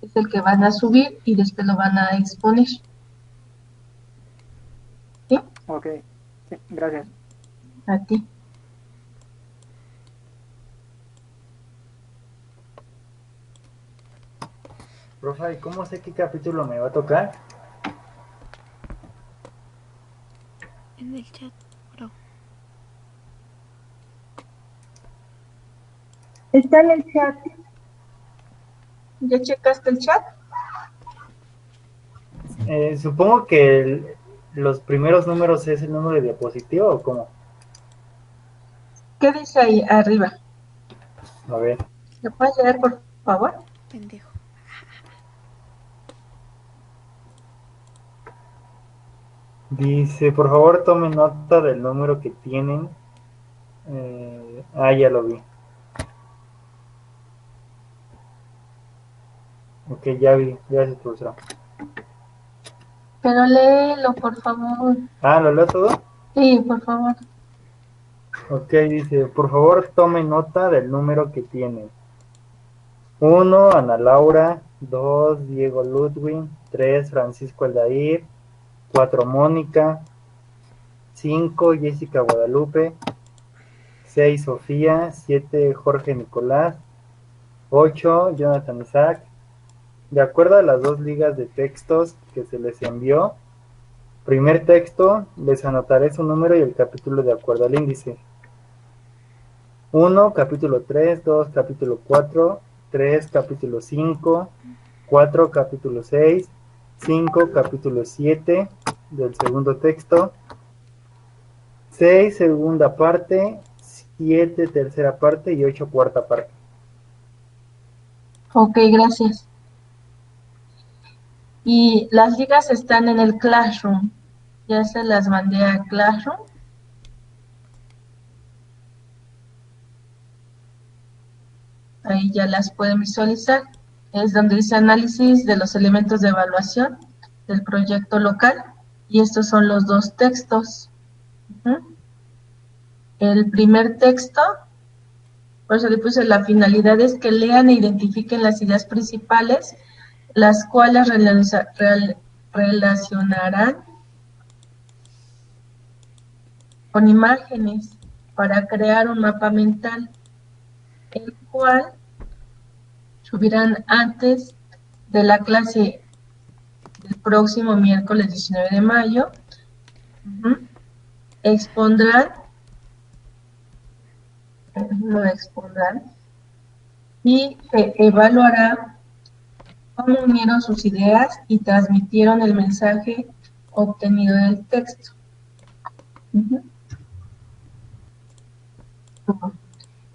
es el que van a subir y después lo van a exponer. ¿Sí? Ok, sí, gracias. A ti. Profe, ¿y cómo sé qué capítulo me va a tocar? En el chat, bro. Está en el chat. ¿Ya checaste el chat? Supongo que los primeros números es el número de diapositivo o cómo. ¿Qué dice ahí arriba? A ver. ¿Lo puedes leer, por favor? Pendejo. Dice, por favor tomen nota del número que tienen. Ya lo vi. Ok, ya vi. Gracias, profesor. Pero léelo, por favor. ¿Lo leo todo? Sí, por favor. Ok, dice, por favor tomen nota del número que tienen. 1, Ana Laura. 2, Diego Ludwig. 3, Francisco Aldair. 4, Mónica. 5, Jessica Guadalupe. 6, Sofía. 7, Jorge Nicolás. 8, Jonathan Isaac. De acuerdo a las dos ligas de textos que se les envió, primer texto, les anotaré su número y el capítulo de acuerdo al índice. 1, capítulo 3, 2, capítulo 4, 3, capítulo 5, 4, capítulo 6, 5, capítulo 7 del segundo texto, 6, segunda parte, 7, tercera parte y 8, cuarta parte. Ok, gracias. Y las ligas están en el Classroom. Ya se las mandé a Classroom. Ahí ya las pueden visualizar. Es donde dice análisis de los elementos de evaluación del proyecto local. Y estos son los dos textos. El primer texto, por eso le puse la finalidad, es que lean e identifiquen las ideas principales, las cuales relacionarán con imágenes para crear un mapa mental, el cual subirán antes de la clase del próximo miércoles 19 de mayo. Expondrán y se evaluará cómo unieron sus ideas y transmitieron el mensaje obtenido del texto.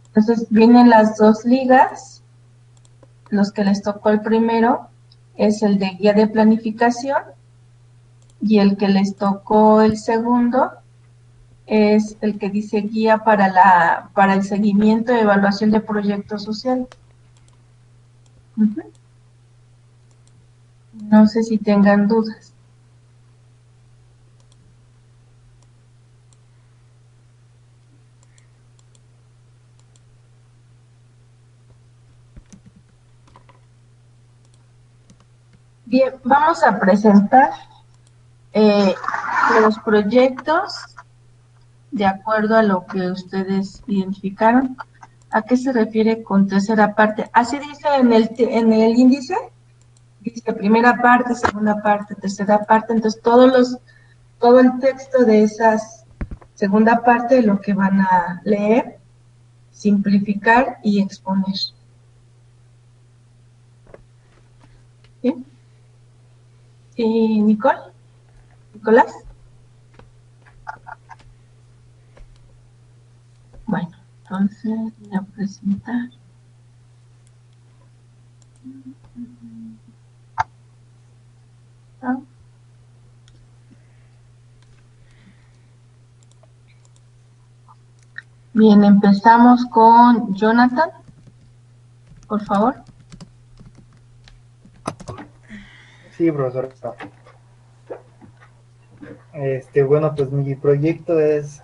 Entonces vienen las dos ligas. Los que les tocó el primero es el de guía de planificación y el que les tocó el segundo es el que dice guía para el seguimiento y evaluación de proyectos sociales. No sé si tengan dudas. Bien, vamos a presentar los proyectos de acuerdo a lo que ustedes identificaron. ¿A qué se refiere con tercera parte? Así dice en el índice, dice primera parte, segunda parte, tercera parte, entonces todo el texto de esas segunda parte es lo que van a leer, simplificar y exponer. ¿Sí? ¿Sí, Nicole? ¿Nicolás? Bueno, entonces voy a presentar. Bien, empezamos con Jonathan, por favor. Sí, profesor. Bueno, pues mi proyecto es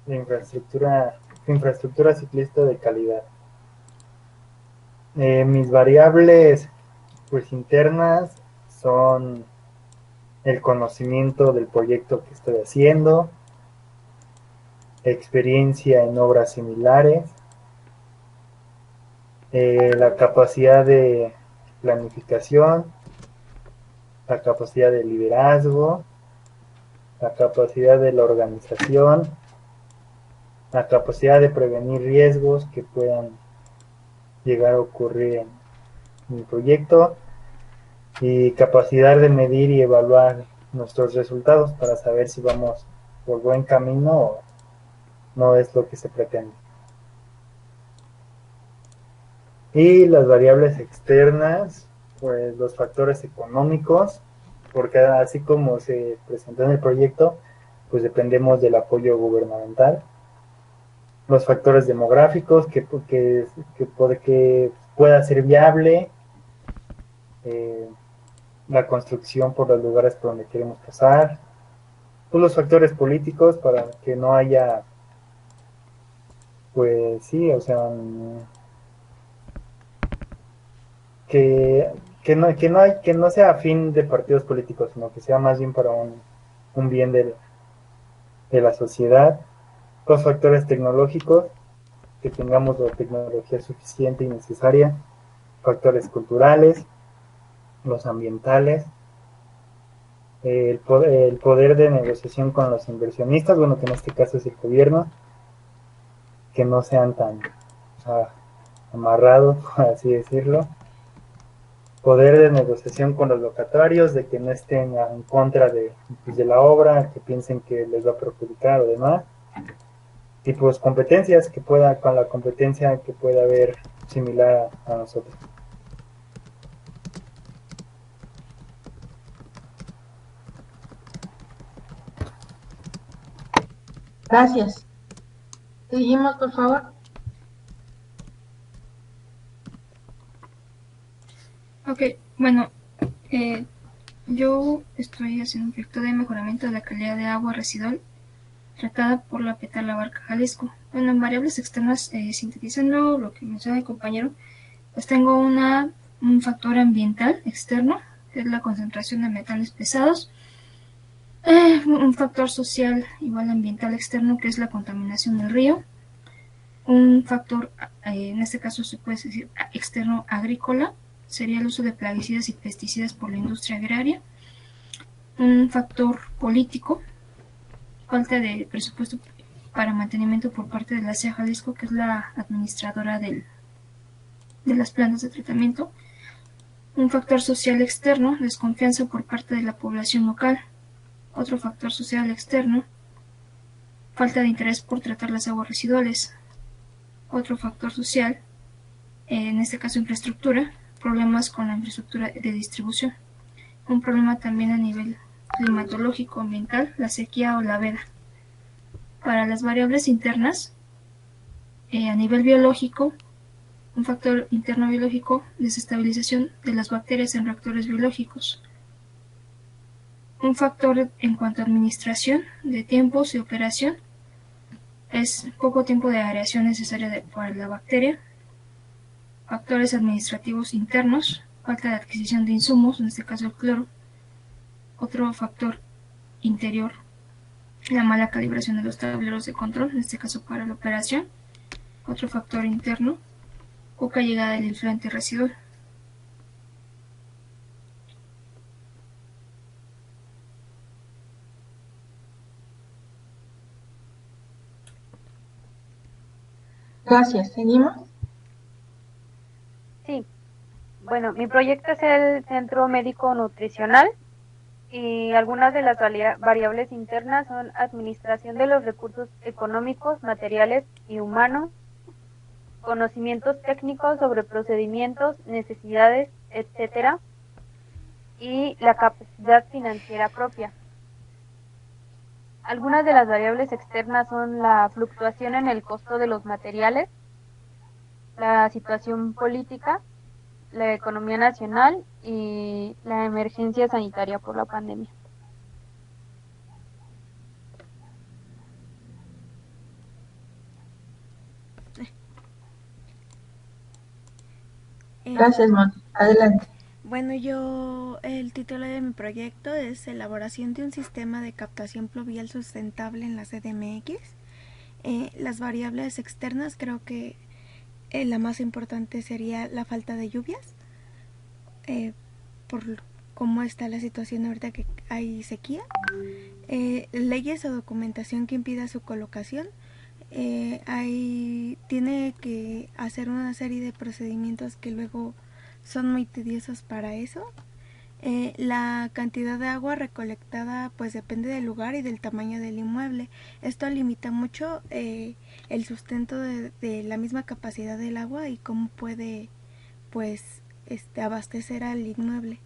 de infraestructura ciclista de calidad. Mis variables Pues internas son el conocimiento del proyecto que estoy haciendo, experiencia en obras similares, la capacidad de planificación, la capacidad de liderazgo, la capacidad de la organización, la capacidad de prevenir riesgos que puedan llegar a ocurrir en el proyecto y capacidad de medir y evaluar nuestros resultados para saber si vamos por buen camino o no es lo que se pretende. Y las variables externas, pues los factores económicos, porque así como se presentó en el proyecto, pues dependemos del apoyo gubernamental. Los factores demográficos, que pueda ser viable, eh, la construcción por los lugares por donde queremos pasar, pues los factores políticos para que no haya, pues sí, o sea, que, que no sea afín de partidos políticos, sino que sea más bien para un bien de la sociedad. Los factores tecnológicos, que tengamos la tecnología suficiente y necesaria. Factores culturales, los ambientales, el poder de negociación con los inversionistas, bueno, que en este caso es el gobierno, que no sean tan, o sea, amarrados, por así decirlo. Poder de negociación con los locatarios, de que no estén en contra pues, de la obra, que piensen que les va a perjudicar o demás. Y pues competencias que pueda, con la competencia que pueda haber similar a nosotros. Gracias. Seguimos, por favor. Ok, bueno, yo estoy haciendo un proyecto de mejoramiento de la calidad de agua residual tratada por la Petala Barca Jalisco. Bueno, en variables externas, sintetizando lo que menciona el compañero, pues tengo un factor ambiental externo, que es la concentración de metales pesados, un factor social igual ambiental externo, que es la contaminación del río, un factor, en este caso se puede decir externo agrícola, sería el uso de plaguicidas y pesticidas por la industria agraria, un factor político, falta de presupuesto para mantenimiento por parte de la CEA Jalisco, que es la administradora de las plantas de tratamiento, un factor social externo, desconfianza por parte de la población local, otro factor social externo, falta de interés por tratar las aguas residuales, otro factor social, en este caso infraestructura, problemas con la infraestructura de distribución, un problema también a nivel climatológico ambiental, la sequía o la veda. Para las variables internas, a nivel biológico, un factor interno biológico, desestabilización de las bacterias en reactores biológicos. Un factor en cuanto a administración de tiempos y operación, es poco tiempo de aireación necesaria para la bacteria. Factores administrativos internos, falta de adquisición de insumos, en este caso el cloro. Otro factor interior, la mala calibración de los tableros de control, en este caso para la operación. Otro factor interno, poca llegada del influente residual. Gracias. Seguimos. Sí, bueno, mi proyecto es el Centro Médico Nutricional y algunas de las variables internas son administración de los recursos económicos, materiales y humanos, conocimientos técnicos sobre procedimientos, necesidades, etcétera, y la capacidad financiera propia. Algunas de las variables externas son la fluctuación en el costo de los materiales, la situación política, la economía nacional y la emergencia sanitaria por la pandemia. Gracias, Moni. Adelante. Bueno, el título de mi proyecto es Elaboración de un sistema de captación pluvial sustentable en la CDMX. Las variables externas, creo que la más importante sería la falta de lluvias, por cómo está la situación ahorita que hay sequía. Leyes o documentación que impida su colocación. Tiene que hacer una serie de procedimientos que luego son muy tediosos para eso. La cantidad de agua recolectada pues depende del lugar y del tamaño del inmueble. Esto limita mucho el sustento de la misma capacidad del agua y cómo puede pues abastecer al inmueble.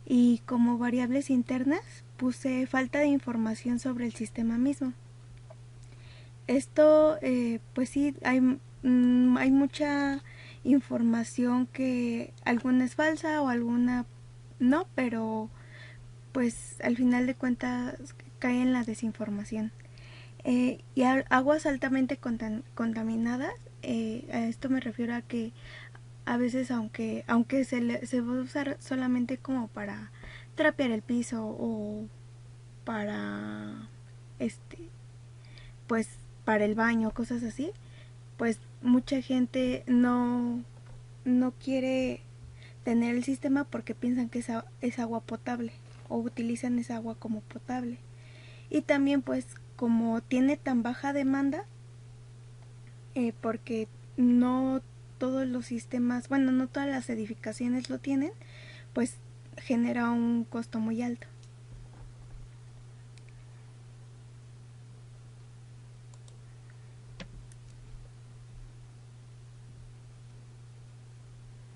Y como variables internas puse falta de información sobre el sistema mismo. Esto pues sí, hay mucha información que alguna es falsa o alguna no, pero pues al final de cuentas cae en la desinformación. Y aguas altamente contaminadas, a esto me refiero a que a veces aunque se va a usar solamente como para trapear el piso o para pues para el baño, cosas así, pues mucha gente no quiere tener el sistema porque piensan que es agua potable o utilizan esa agua como potable. Y también pues como tiene tan baja demanda, porque no todos los sistemas, bueno, no todas las edificaciones lo tienen, pues genera un costo muy alto.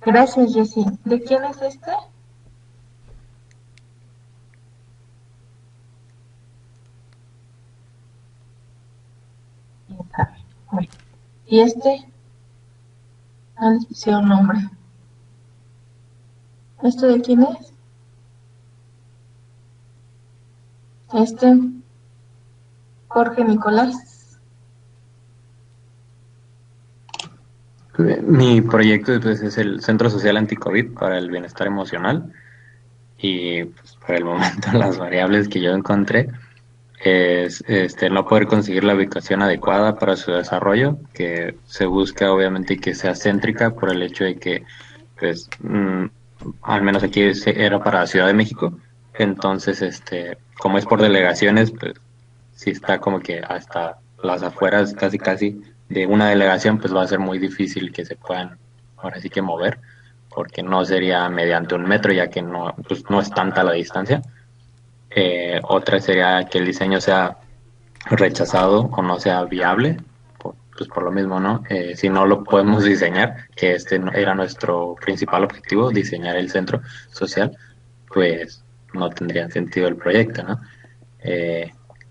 Gracias, Jessy. ¿De quién es este? Bueno, ¿y este? No les pusieron nombre. ¿Esto de quién es? Jorge Nicolás. Mi proyecto pues, es el Centro Social Anticovid para el Bienestar Emocional y pues, por el momento las variables que yo encontré es no poder conseguir la ubicación adecuada para su desarrollo, que se busca obviamente que sea céntrica por el hecho de que pues al menos aquí era para Ciudad de México, entonces como es por delegaciones, pues sí está como que hasta las afueras casi de una delegación, pues va a ser muy difícil que se puedan ahora sí que mover, porque no sería mediante un metro, ya que no, pues no es tanta la distancia. Otra sería que el diseño sea rechazado o no sea viable, pues por lo mismo, ¿no? Si no lo podemos diseñar, que era nuestro principal objetivo, diseñar el centro social, pues no tendría sentido el proyecto, ¿no?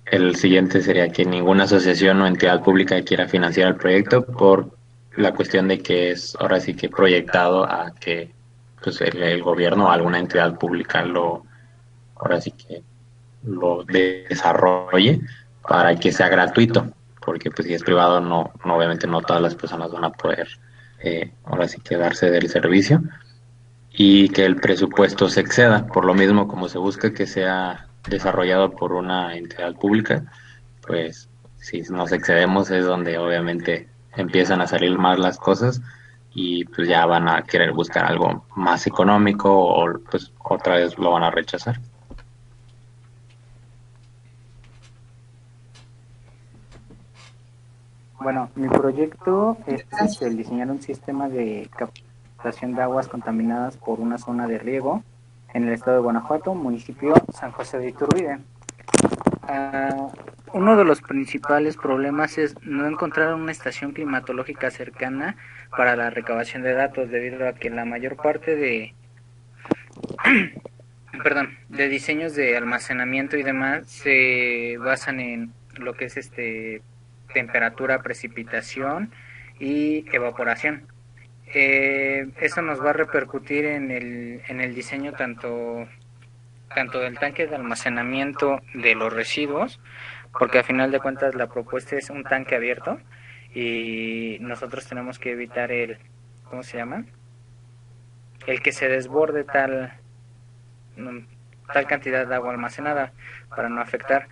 El siguiente sería que ninguna asociación o entidad pública quiera financiar el proyecto por la cuestión de que es ahora sí que proyectado a que pues el gobierno o alguna entidad pública ahora sí que lo desarrolle para que sea gratuito, porque pues si es privado obviamente no todas las personas van a poder ahora sí que darse del servicio, y que el presupuesto se exceda, por lo mismo como se busca que sea desarrollado por una entidad pública, pues si nos excedemos es donde obviamente empiezan a salir mal las cosas y pues ya van a querer buscar algo más económico o pues otra vez lo van a rechazar. Bueno, mi proyecto es el diseñar un sistema de captación de aguas contaminadas por una zona de riego en el estado de Guanajuato, municipio San José de Iturbide. Uno de los principales problemas es no encontrar una estación climatológica cercana para la recabación de datos, debido a que la mayor parte de de diseños de almacenamiento y demás se basan en lo que es temperatura, precipitación y evaporación. Eso nos va a repercutir en el diseño tanto del tanque de almacenamiento de los residuos, porque a final de cuentas la propuesta es un tanque abierto y nosotros tenemos que evitar ¿cómo se llama? el que se desborde tal cantidad de agua almacenada para no afectar.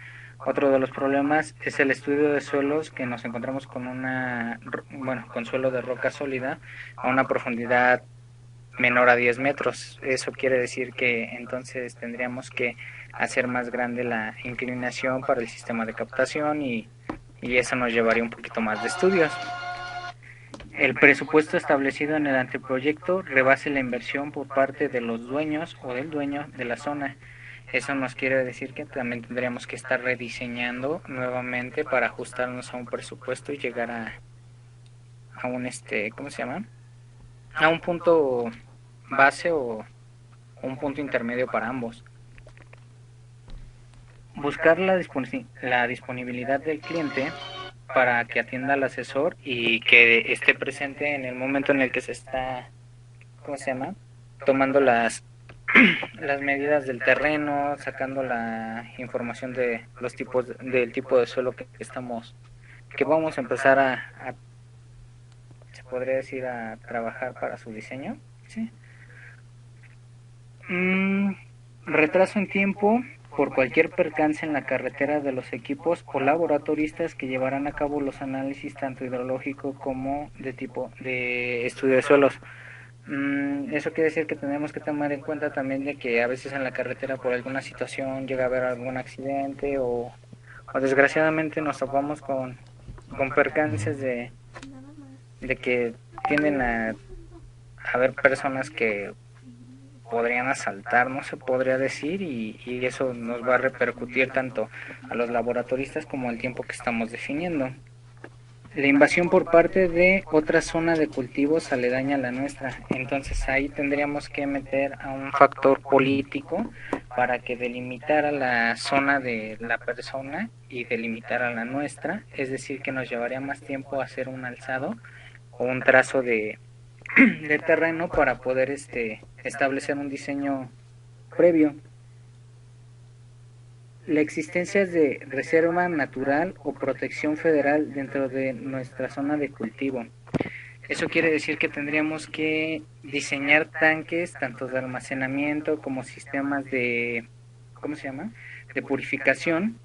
Otro de los problemas es el estudio de suelos, que nos encontramos con con suelo de roca sólida a una profundidad menor a 10 metros. Eso quiere decir que entonces tendríamos que hacer más grande la inclinación para el sistema de captación y eso nos llevaría un poquito más de estudios. El presupuesto establecido en el anteproyecto rebase la inversión por parte de los dueños o del dueño de la zona. Eso nos quiere decir que también tendríamos que estar rediseñando nuevamente para ajustarnos a un presupuesto y llegar a un ¿cómo se llama? A un punto base o un punto intermedio para ambos. Buscar la disponibilidad del cliente para que atienda al asesor y que esté presente en el momento en el que se está, ¿cómo se llama?, tomando las medidas del terreno, sacando la información de los del tipo de suelo que vamos a empezar se podría decir, a trabajar para su diseño. ¿Sí? Retraso en tiempo por cualquier percance en la carretera de los equipos o laboratoristas que llevarán a cabo los análisis tanto hidrológico como de estudio de suelos. Eso quiere decir que tenemos que tomar en cuenta también de que a veces en la carretera por alguna situación llega a haber algún accidente o desgraciadamente nos topamos con percances de que tienden a haber personas que podrían asaltar, no se podría decir, y eso nos va a repercutir tanto a los laboratoristas como el tiempo que estamos definiendo. La invasión por parte de otra zona de cultivos aledaña a la nuestra, entonces ahí tendríamos que meter a un factor político para que delimitara la zona de la persona y delimitara la nuestra, es decir, que nos llevaría más tiempo hacer un alzado o un trazo de terreno para poder establecer un diseño previo. La existencia de reserva natural o protección federal dentro de nuestra zona de cultivo. Eso quiere decir que tendríamos que diseñar tanques tanto de almacenamiento como sistemas de, ¿cómo se llama?, de purificación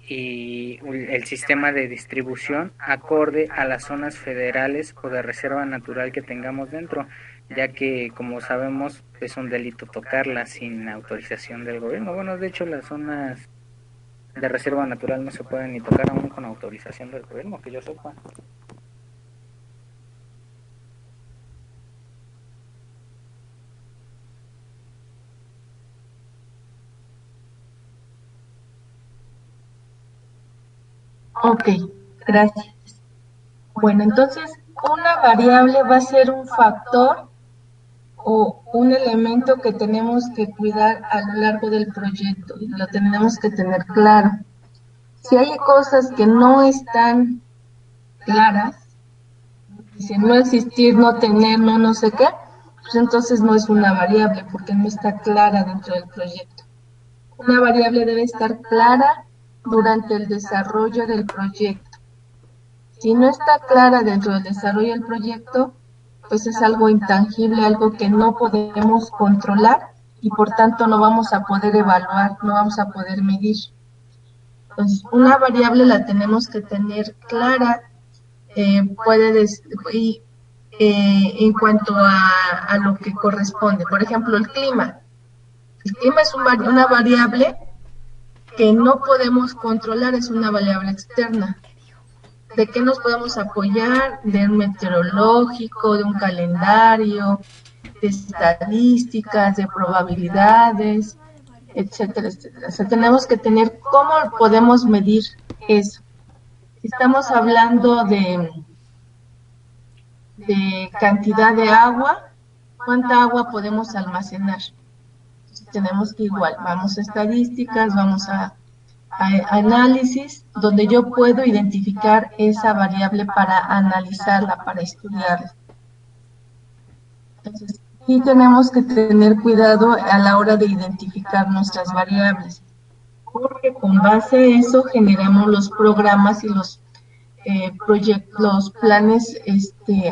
y el sistema de distribución acorde a las zonas federales o de reserva natural que tengamos dentro, ya que, como sabemos, es un delito tocarlas sin autorización del gobierno. Bueno, de hecho, las zonas de reserva natural no se pueden ni tocar aún con autorización del gobierno, que yo sepa. Ok, gracias. Bueno, entonces una variable va a ser un factor o un elemento que tenemos que cuidar a lo largo del proyecto y lo tenemos que tener claro. Si hay cosas que no están claras, dice no existir, no tener, no sé qué, pues entonces no es una variable porque no está clara dentro del proyecto. Una variable debe estar clara durante el desarrollo del proyecto. Si no está clara dentro del desarrollo del proyecto, pues es algo intangible, algo que no podemos controlar y por tanto no vamos a poder evaluar, no vamos a poder medir. Entonces, una variable la tenemos que tener clara, en cuanto a lo que corresponde. Por ejemplo, el clima. El clima es una variable que no podemos controlar, es una variable externa. ¿De qué nos podemos apoyar? De un meteorológico, de un calendario, de estadísticas, de probabilidades, etcétera, etcétera. O sea, tenemos que tener cómo podemos medir eso. Si estamos hablando de cantidad de agua, ¿cuánta agua podemos almacenar? Entonces, tenemos que igual, vamos a estadísticas, vamos a análisis, donde yo puedo identificar esa variable para analizarla, para estudiarla. Entonces, sí tenemos que tener cuidado a la hora de identificar nuestras variables, porque con base a eso generamos los programas y los planes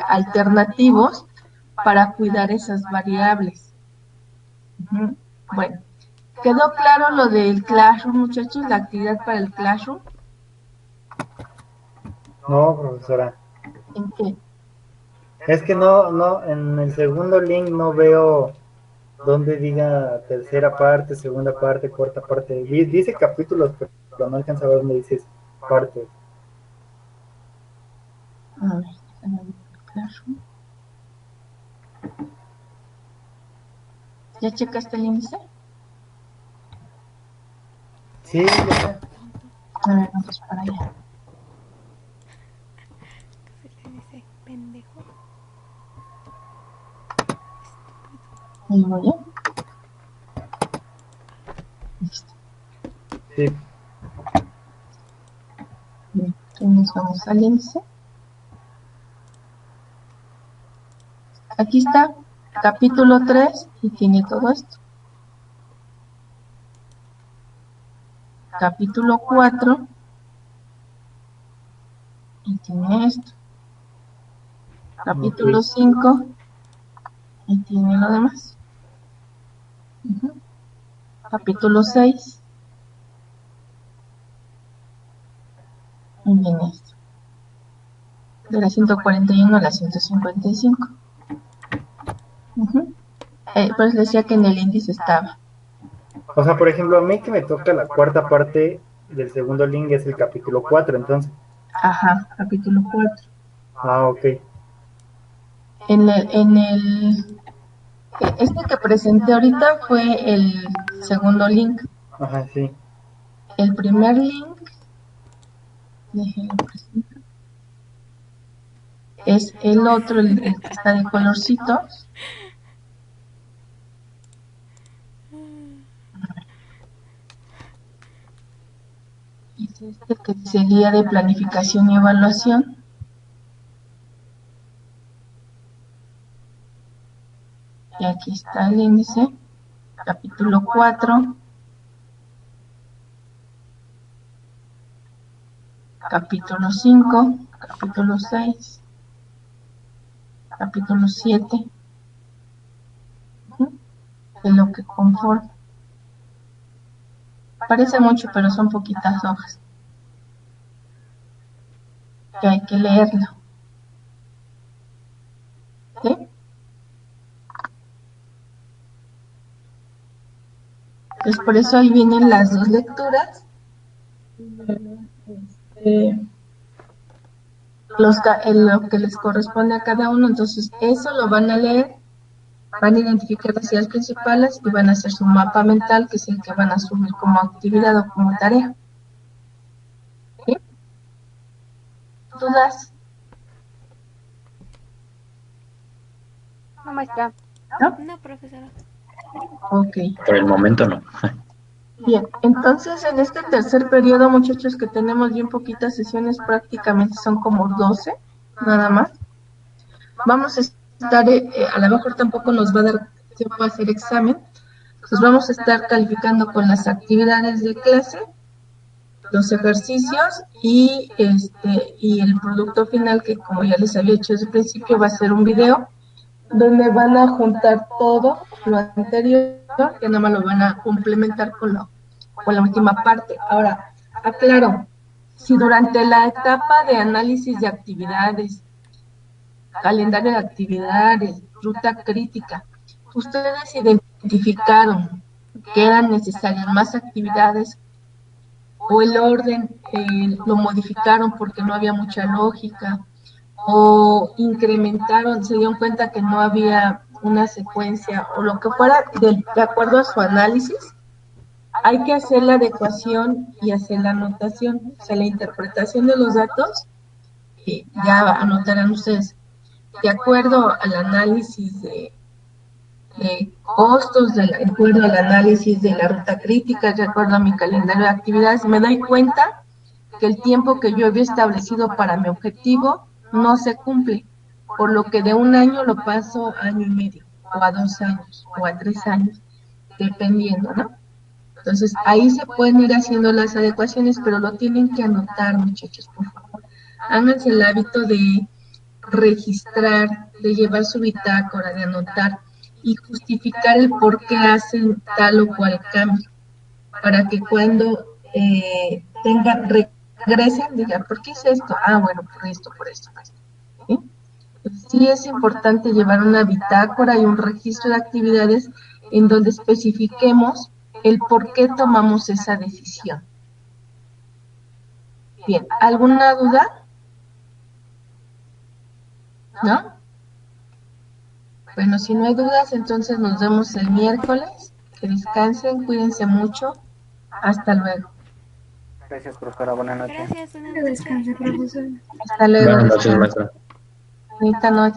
alternativos para cuidar esas variables. Bueno, ¿quedó claro lo del Classroom, muchachos? La actividad para el Classroom. No, profesora. ¿En qué? Es que no, en el segundo link no veo donde diga tercera parte, segunda parte, cuarta parte. Dice capítulos, pero no alcanza a ver dónde dice partes. A ver, déjame ver el Classroom. ¿Ya checaste el índice? Sí, ya. A ver, vamos para allá. Se le dice pendejo. Ahí voy, ¿eh? Listo. Sí. Bien, entonces vamos al índice. Aquí está, capítulo 3, y tiene todo esto. Capítulo 4, y tiene esto. Capítulo 5, y tiene lo demás. Capítulo 6, y viene esto. De la 141 a la 155. Pues decía que en el índice estaba. O sea, por ejemplo, a mí que me toca la cuarta parte del segundo link es el capítulo 4, entonces. Ajá, capítulo 4. Ah, ok. Este que presenté ahorita fue el segundo link. Ajá, sí. El primer link, déjenlo presentar, es el otro, el que está de colorcitos. Es este que dice guía de planificación y evaluación. Y aquí está el índice, capítulo 4, capítulo 5, capítulo 6, capítulo 7, de lo que conforma. Parece mucho, pero son poquitas hojas, que hay que leerlo. ¿Sí? Entonces, por eso ahí vienen las dos lecturas. Lo que les corresponde a cada uno. Entonces, eso lo van a leer, van a identificar las ideas principales y van a hacer su mapa mental, que es el que van a subir como actividad o como tarea. ¿Sí? ¿Dudas? No, maestra. No, profesora. Ok. Por el momento no. Bien, entonces en este tercer periodo, muchachos, que tenemos bien poquitas sesiones, prácticamente son como 12, nada más. Vamos a estar, a lo mejor tampoco nos va a dar tiempo a hacer examen, pues vamos a estar calificando con las actividades de clase, los ejercicios y el producto final, que como ya les había hecho desde el principio, va a ser un video donde van a juntar todo lo anterior, que nada más lo van a complementar con la última parte. Ahora, aclaro, si durante la etapa de análisis de actividades, calendario de actividades, ruta crítica, ustedes identificaron que eran necesarias más actividades o el orden lo modificaron porque no había mucha lógica, o incrementaron, se dieron cuenta que no había una secuencia o lo que fuera, de acuerdo a su análisis, hay que hacer la adecuación y hacer la anotación, o sea, la interpretación de los datos, ya anotarán ustedes, de acuerdo al análisis de costos, de acuerdo al análisis de la ruta crítica, de acuerdo a mi calendario de actividades, me doy cuenta que el tiempo que yo había establecido para mi objetivo no se cumple, por lo que de un año lo paso a año y medio, o a 2 años, o a 3 años, dependiendo, ¿no? Entonces, ahí se pueden ir haciendo las adecuaciones, pero lo tienen que anotar, muchachos, por favor. Háganse el hábito de registrar, de llevar su bitácora, de anotar y justificar el por qué hacen tal o cual cambio, para que cuando regresen, digan, ¿por qué hice esto? Ah, bueno, por esto, por esto, por esto. ¿Sí? Sí es importante llevar una bitácora y un registro de actividades en donde especifiquemos el por qué tomamos esa decisión. Bien, ¿alguna duda? ¿No? Bueno, si no hay dudas, entonces nos vemos el miércoles. Que descansen, cuídense mucho. Hasta luego. Gracias, profesora. Buenas noches. Gracias, buenas Que noches. descanse, profesor. Hasta luego. Buenas noches, Descansen. maestra. Bonita noche.